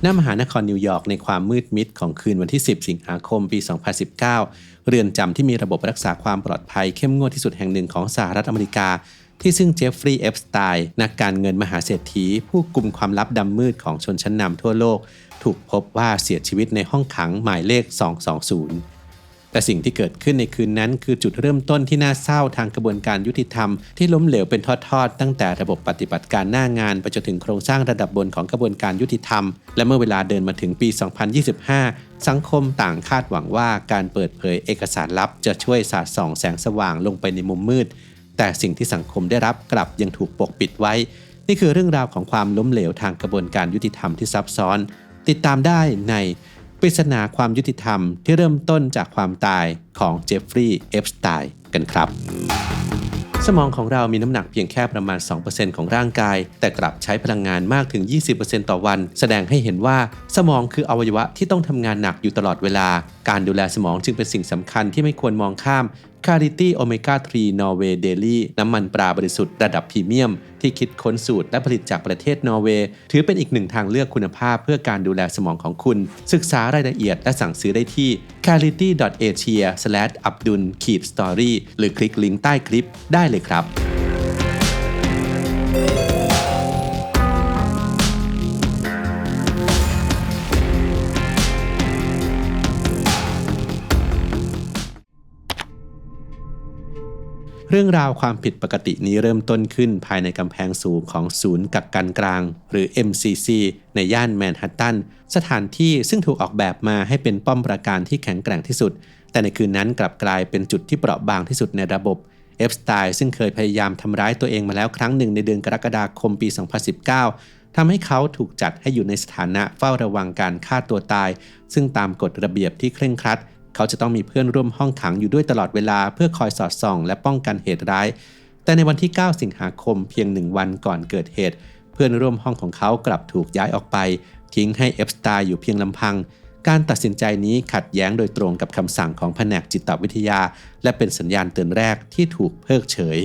ณมหานครนิวยอร์กในความมืดมิดของคืนวันที่10สิงหาคมปี2019เรือนจำที่มีระบบรักษาความปลอดภัยเข้มงวดที่สุดแห่งหนึ่งของสหรัฐอเมริกาที่ซึ่งเจฟฟรีย์ เอปสไตน์นักการเงินมหาเศรษฐีผู้กุมความลับดำมืดของชนชั้นนำทั่วโลกถูกพบว่าเสียชีวิตในห้องขังหมายเลข220แต่สิ่งที่เกิดขึ้นในคืนนั้นคือจุดเริ่มต้นที่น่าเศร้าทางกระบวนการยุติธรรมที่ล้มเหลวเป็นทอดๆตั้งแต่ระบบปฏิบัติการหน้างานไปจนถึงโครงสร้างระดับบนของกระบวนการยุติธรรมและเมื่อเวลาเดินมาถึงปี2025สังคมต่างคาดหวังว่าการเปิดเผยเอกสารลับจะช่วยสาดส่องแสงสว่างลงไปในมุมมืดแต่สิ่งที่สังคมได้รับกลับยังถูกปกปิดไว้นี่คือเรื่องราวของความล้มเหลวทางกระบวนการยุติธรรมที่ซับซ้อนติดตามได้ในปริศนาความยุติธรรมที่เริ่มต้นจากความตายของเจฟฟรีย์ เอปสไตน์กันครับสมองของเรามีน้ำหนักเพียงแค่ประมาณ 2% ของร่างกายแต่กลับใช้พลังงานมากถึง 20% ต่อวันแสดงให้เห็นว่าสมองคืออวัยวะที่ต้องทำงานหนักอยู่ตลอดเวลาการดูแลสมองจึงเป็นสิ่งสำคัญที่ไม่ควรมองข้าม Clarity Omega 3 Norway Daily น้ำมันปลาบริสุทธิ์ระดับพรีเมียมที่คิดค้นสูตรและผลิตจากประเทศนอร์เวย์ถือเป็นอีกหนึ่งทางเลือกคุณภาพเพื่อการดูแลสมองของคุณศึกษารายละเอียดและสั่งซื้อได้ที่ clarity.asia/abdul-story หรือคลิกลิงก์ใต้คลิปได้เลยครับเรื่องราวความผิดปกตินี้เริ่มต้นขึ้นภายในกำแพงสูงของศูนย์กักกันกลางหรือ MCC ในย่านแมนฮัตตันสถานที่ซึ่งถูกออกแบบมาให้เป็นป้อมปราการที่แข็งแกร่งที่สุดแต่ในคืนนั้นกลับกลายเป็นจุดที่เปราะบางที่สุดในระบบเอปสไตน์ซึ่งเคยพยายามทำร้ายตัวเองมาแล้วครั้งหนึ่งในเดือนกรกฎาคมปี2019ทำให้เขาถูกจัดให้อยู่ในสถานะเฝ้าระวังการฆ่าตัวตายซึ่งตามกฎระเบียบที่เคร่งครัดเขาจะต้องมีเพื่อนร่วมห้องขังอยู่ด้วยตลอดเวลาเพื่อคอยสอดส่องและป้องกันเหตุร้ายแต่ในวันที่9สิงหาคมเพียง1วันก่อนเกิดเหตุเพื่อนร่วมห้องของเขากลับถูกย้ายออกไปทิ้งให้เอปสไตน์อยู่เพียงลำพังการตัดสินใจนี้ขัดแย้งโดยตรงกับคำสั่งของแผนกจิตวิทยาและเป็นสัญญาณเตือนแรกที่ถูกเพิกเฉย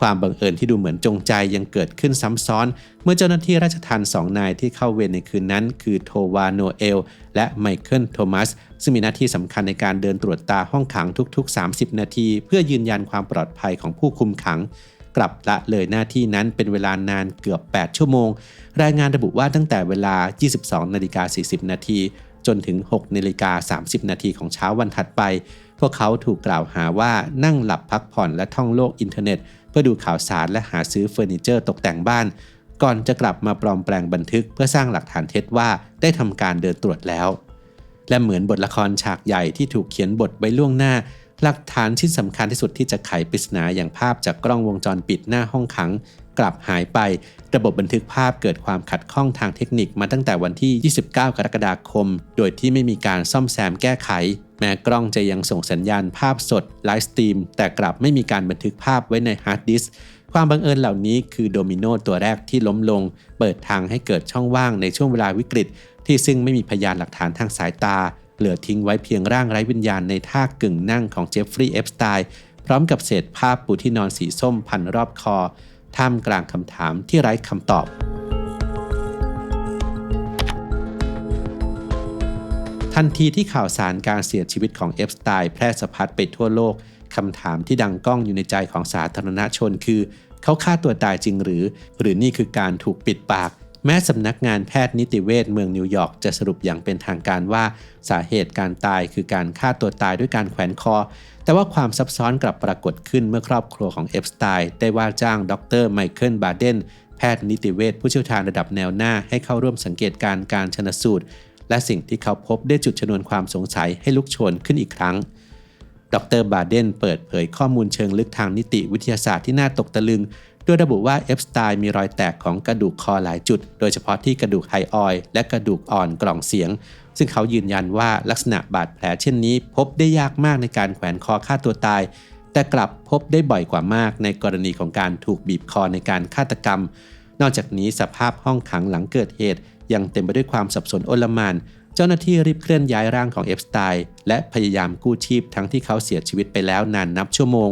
ความบังเอิญที่ดูเหมือนจงใจยังเกิดขึ้นซ้ำซ้อนเมื่อเจ้าหน้าที่ราชทัณฑ์2 นายที่เข้าเวรในคืนนั้นคือโทวาโนเอลและไมเคิลโทมัสซึ่งมีหน้าที่สำคัญในการเดินตรวจตาห้องขังทุกๆ30นาทีเพื่อยืนยันความปลอดภัยของผู้คุมขังกลับละเลยหน้าที่นั้นเป็นเวลานานเกือบ8ชั่วโมงรายงานระบุว่าตั้งแต่เวลา 22:40 นาทีจนถึง 6:30 นาทีของเช้าวันถัดไปพวกเขาถูกกล่าวหาว่านั่งหลับพักผ่อนและท่องโลกอินเทอร์เน็ตเพื่อดูข่าวสารและหาซื้อเฟอร์นิเจอร์ตกแต่งบ้านก่อนจะกลับมาปลอมแปลงบันทึกเพื่อสร้างหลักฐานเท็จว่าได้ทำการเดินตรวจแล้วและเหมือนบทละครฉากใหญ่ที่ถูกเขียนบทไว้ล่วงหน้าหลักฐานชิ้นสำคัญที่สุดที่จะไขปริศนาอย่างภาพจากกล้องวงจรปิดหน้าห้องขังกลับหายไประบบบันทึกภาพเกิดความขัดข้องทางเทคนิคมาตั้งแต่วันที่29กรกฎาคมโดยที่ไม่มีการซ่อมแซมแก้ไขแม้กล้องจะยังส่งสัญญาณภาพสดไลฟ์สตรีมแต่กลับไม่มีการบันทึกภาพไว้ในฮาร์ดดิสก์ความบังเอิญเหล่านี้คือโดมิโนตัวแรกที่ล้มลงเปิดทางให้เกิดช่องว่างในช่วงเวลาวิกฤตที่ซึ่งไม่มีพยานหลักฐานทางสายตาเหลือทิ้งไว้เพียงร่างไร้วิญญาณในท่ากึ่งนั่งของเจฟฟรีย์ เอปสไตน์พร้อมกับเศษผ้าปูที่นอนสีส้มพันรอบคอท่ามกลางคำถามที่ไร้คำตอบทันทีที่ข่าวสารการเสียชีวิตของเอปสไตน์แพร่สะพัดไปทั่วโลกคำถามที่ดังก้องอยู่ในใจของสาธารณชนคือเขาฆ่าตัวตายจริงหรือนี่คือการถูกปิดปากแม้สำนักงานแพทย์นิติเวชเมืองนิวยอร์กจะสรุปอย่างเป็นทางการว่าสาเหตุการตายคือการฆ่าตัวตายด้วยการแขวนคอแต่ว่าความซับซ้อนกลับปรากฏขึ้นเมื่อครอบครัวของเอปสไตน์ได้ว่าจ้างดร.ไมเคิลบาเดนแพทย์นิติเวชผู้เชี่ยวชาญระดับแนวหน้าให้เข้าร่วมสังเกตการชันสูตรและสิ่งที่เขาพบได้จุดชนวนความสงสัยให้ลุกโชนขึ้นอีกครั้งดร.บาเดนเปิดเผยข้อมูลเชิงลึกทางนิติวิทยาศาสตร์ที่น่าตกตะลึงโดยระบุว่าเอปสไตน์มีรอยแตกของกระดูกคอหลายจุดโดยเฉพาะที่กระดูกไฮออยด์และกระดูกอ่อนกล่องเสียงซึ่งเขายืนยันว่าลักษณะบาดแผลเช่นนี้พบได้ยากมากในการแขวนคอฆ่าตัวตายแต่กลับพบได้บ่อยกว่ามากในกรณีของการถูกบีบคอในการฆาตกรรมนอกจากนี้สภาพห้องขังหลังเกิดเหตุยังเต็มไปด้วยความสับสนโอลหม่านเจ้าหน้าที่รีบเคลื่อนย้ายร่างของเอปสไตน์และพยายามกู้ชีพทั้งที่เขาเสียชีวิตไปแล้วนานนับชั่วโมง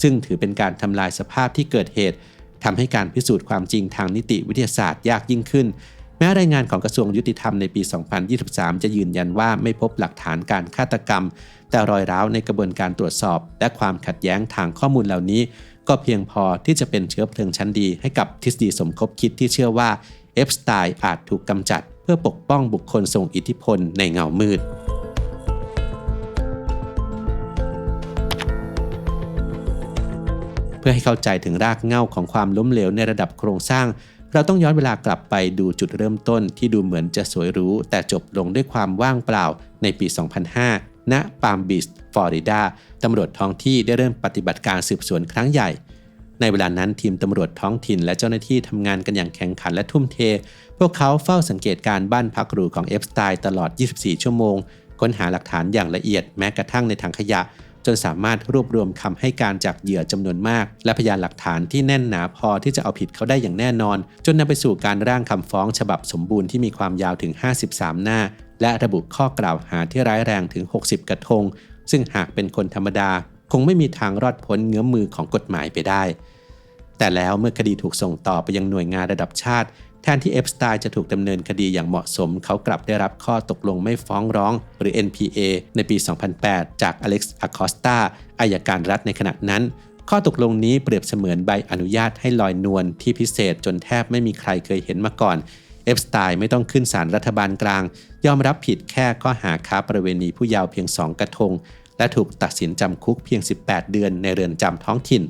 ซึ่งถือเป็นการทำลายสภาพที่เกิดเหตุทำให้การพิสูจน์ความจริงทางนิติวิทยาศาสตร์ยากยิ่งขึ้น แม้รายงานของกระทรวงยุติธรรมในปี 2023 จะยืนยันว่าไม่พบหลักฐานการฆาตกรรมแต่รอยร้าวในกระบวนการตรวจสอบและความขัดแย้งทางข้อมูลเหล่านี้ก็เพียงพอที่จะเป็นเชื้อเพลิงชั้นดีให้กับทฤษฎีสมคบคิดที่เชื่อว่าเอฟสไตน์อาจถูกกำจัดเพื่อปกป้องบุคคลทรงอิทธิพลในเงามืดเพื่อให้เข้าใจถึงรากเหง้าของความล้มเหลวในระดับโครงสร้างเราต้องย้อนเวลากลับไปดูจุดเริ่มต้นที่ดูเหมือนจะสวยหรูแต่จบลงด้วยความว่างเปล่าในปี 2005 ณ ปาล์มบีช ฟลอริดาตำรวจท้องที่ได้เริ่มปฏิบัติการสืบสวนครั้งใหญ่ในเวลานั้นทีมตำรวจท้องถิ่นและเจ้าหน้าที่ทำงานกันอย่างแข่งขันและทุ่มเทพวกเขาเฝ้าสังเกตการบ้านพักหรูของเอฟสไตน์ตลอด 24 ชั่วโมงค้นหาหลักฐานอย่างละเอียดแม้กระทั่งในถังขยะจนสามารถรวบรวมคำให้การจากเหยื่อจำนวนมากและพยานหลักฐานที่แน่นหนาพอที่จะเอาผิดเขาได้อย่างแน่นอนจนนำไปสู่การร่างคำฟ้องฉบับสมบูรณ์ที่มีความยาวถึง 53 หน้าและระบุข้อกล่าวหาที่ร้ายแรงถึง 60 กระทงซึ่งหากเป็นคนธรรมดาคงไม่มีทางรอดพ้นเงื้อมมือของกฎหมายไปได้แต่แล้วเมื่อคดีถูกส่งต่อไปยังหน่วยงานระดับชาติแทนที่เอฟสไตน์จะถูกดำเนินคดีอย่างเหมาะสมเขากลับได้รับข้อตกลงไม่ฟ้องร้องหรือ NPA ในปี 2008 จากอเล็กซ์ อะคอสตาอัยการรัฐในขณะนั้นข้อตกลงนี้เปรียบเสมือนใบอนุญาตให้ลอยนวลที่พิเศษจนแทบไม่มีใครเคยเห็นมาก่อนเอฟสไตน์ไม่ต้องขึ้นศาลรัฐบาลกลางยอมรับผิดแค่ข้อหาค้าประเวณีผู้เยาว์เพียง 2 กระทงและถูกตัดสินจำคุกเพียง 18 เดือนในเรือนจำท้องถิ่น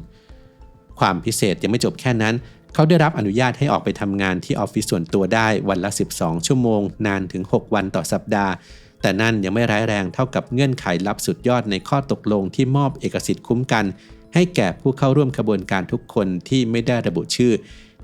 ความพิเศษยังไม่จบแค่นั้นเขาได้รับอนุญาตให้ออกไปทำงานที่ออฟฟิศส่วนตัวได้วันละ 12 ชั่วโมงนานถึง 6 วันต่อสัปดาห์แต่นั่นยังไม่ร้ายแรงเท่ากับเงื่อนไขลับสุดยอดในข้อตกลงที่มอบเอกสิทธิ์คุ้มกันให้แก่ผู้เข้าร่วมกระบวนการทุกคนที่ไม่ได้ระบุชื่อ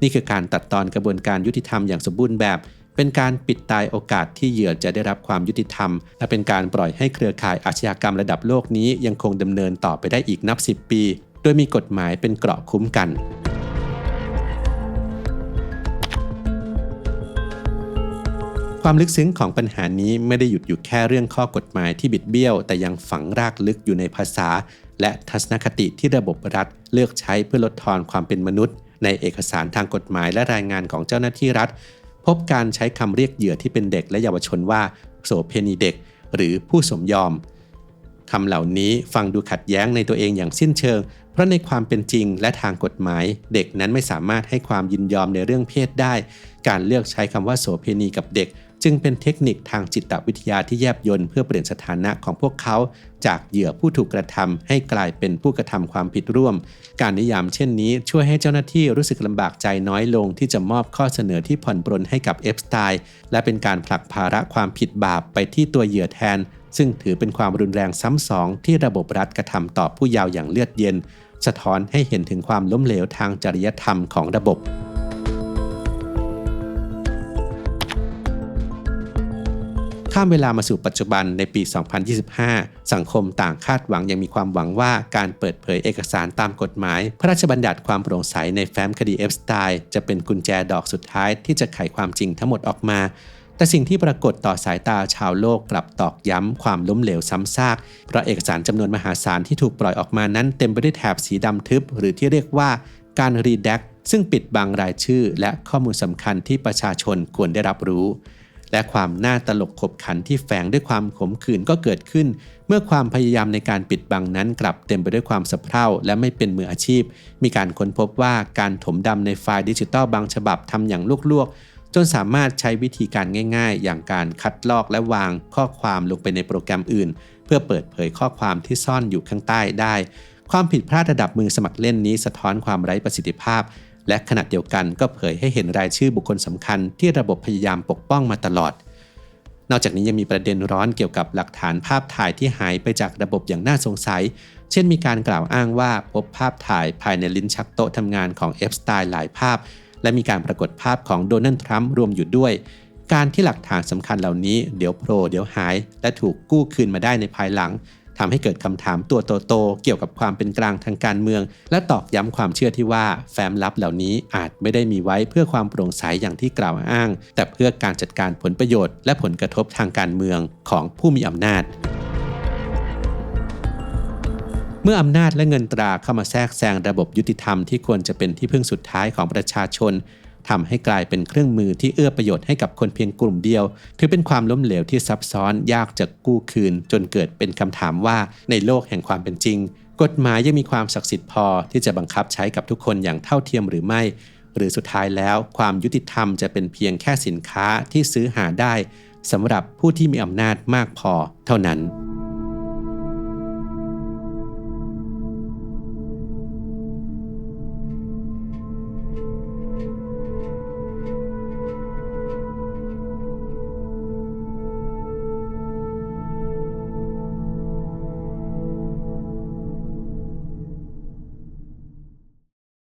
นี่คือการตัดตอนกระบวนการยุติธรรมอย่างสมบูรณ์แบบเป็นการปิดตายโอกาสที่เหยื่อจะได้รับความยุติธรรมและเป็นการปล่อยให้เครือข่ายอาชญากรรมระดับโลกนี้ยังคงดำเนินต่อไปได้อีกนับ 10 ปีโดยมีกฎหมายเป็นเกราะคุ้มกันความลึกซึ้งของปัญหานี้ไม่ได้หยุดอยู่แค่เรื่องข้อกฎหมายที่บิดเบี้ยวแต่ยังฝังรากลึกอยู่ในภาษาและทัศนคติที่ระบบรัฐเลือกใช้เพื่อลดทอนความเป็นมนุษย์ในเอกสารทางกฎหมายและรายงานของเจ้าหน้าที่รัฐพบการใช้คำเรียกเหยื่อที่เป็นเด็กและเยาวชนว่าโสเภณีเด็กหรือผู้สมยอมคำเหล่านี้ฟังดูขัดแย้งในตัวเองอย่างสิ้นเชิงเพราะในความเป็นจริงและทางกฎหมายเด็กนั้นไม่สามารถให้ความยินยอมในเรื่องเพศได้การเลือกใช้คำว่าโสเภณีกับเด็กจึงเป็นเทคนิคทางจิตวิทยาที่แยบยลเพื่อเปลี่ยนสถานะของพวกเขาจากเหยื่อผู้ถูกกระทำให้กลายเป็นผู้กระทำความผิดร่วมการนิยามเช่นนี้ช่วยให้เจ้าหน้าที่รู้สึกลำบากใจน้อยลงที่จะมอบข้อเสนอที่ผ่อนปรนให้กับเอฟสไตน์และเป็นการผลักภาระความผิดบาปไปที่ตัวเหยื่อแทนซึ่งถือเป็นความรุนแรงซ้ำสองที่ระบบรัฐกระทำต่อผู้เยาว์อย่างเลือดเย็นสะท้อนให้เห็นถึงความล้มเหลวทางจริยธรรมของระบบข้ามเวลามาสู่ปัจจุบันในปี 2025 สังคมต่างคาดหวังยังมีความหวังว่าการเปิดเผยเอกสารตามกฎหมายพระราชบัญญัติความโปร่งใสในแฟ้มคดีเอฟสไตน์จะเป็นกุญแจดอกสุดท้ายที่จะไขความจริงทั้งหมดออกมาแต่สิ่งที่ปรากฏต่อสายตาชาวโลกกลับตอกย้ำความล้มเหลวซ้ำซากเพราะเอกสารจำนวนมหาศาลที่ถูกปล่อยออกมานั้นเต็มไปด้วยแถบสีดำทึบหรือที่เรียกว่าการรีแดกซึ่งปิดบังรายชื่อและข้อมูลสำคัญที่ประชาชนควรได้รับรู้และความน่าตลกขบขันที่แฝงด้วยความขมขื่นก็เกิดขึ้นเมื่อความพยายามในการปิดบังนั้นกลับเต็มไปด้วยความสะเพร่าและไม่เป็นมืออาชีพมีการค้นพบว่าการถมดำในไฟล์ดิจิทัลบางฉบับทำอย่างลวกๆจนสามารถใช้วิธีการง่ายๆอย่างการคัดลอกและวางข้อความลงไปในโปรแกรมอื่นเพื่อเปิดเผยข้อความที่ซ่อนอยู่ข้างใต้ได้ความผิดพลาดระดับมือสมัครเล่นนี้สะท้อนความไร้ประสิทธิภาพและขณะเดียวกันก็เผยให้เห็นรายชื่อบุคคลสำคัญที่ระบบพยายามปกป้องมาตลอดนอกจากนี้ยังมีประเด็นร้อนเกี่ยวกับหลักฐานภาพถ่ายที่หายไปจากระบบอย่างน่าสงสัยเช่นมีการกล่าวอ้างว่าพบภาพถ่ายภายในลิ้นชักโต๊ะทำงานของเอฟสไตน์หลายภาพและมีการปรากฏภาพของโดนัลด์ทรัมป์รวมอยู่ด้วยการที่หลักฐานสำคัญเหล่านี้เดี๋ยวโผล่เดี๋ยวหายและถูกกู้คืนมาได้ในภายหลังทำให้เกิดคำถามตัวโตๆเกี่ยวกับความเป็นกลางทางการเมืองและตอกย้ำความเชื่อที่ว่าแฟ้มลับเหล่านี้อาจไม่ได้มีไว้เพื่อความโปร่งใสอย่างที่กล่าวอ้างแต่เพื่อการจัดการผลประโยชน์และผลกระทบทางการเมืองของผู้มีอำนาจเมื่ออำนาจและเงินตราเข้ามาแทรกแซงระบบยุติธรรมที่ควรจะเป็นที่พึ่งสุดท้ายของประชาชน ทำให้กลายเป็นเครื่องมือที่เอื้อประโยชน์ให้กับคนเพียงกลุ่มเดียวถือเป็นความล้มเหลวที่ซับซ้อนยากจะกู้คืนจนเกิดเป็นคำถามว่าในโลกแห่งความเป็นจริงกฎหมายยังมีความศักดิ์สิทธิ์พอที่จะบังคับใช้กับทุกคนอย่างเท่าเทียมหรือไม่หรือสุดท้ายแล้วความยุติธรรมจะเป็นเพียงแค่สินค้าที่ซื้อหาได้สำหรับผู้ที่มีอำนาจมากพอเท่านั้น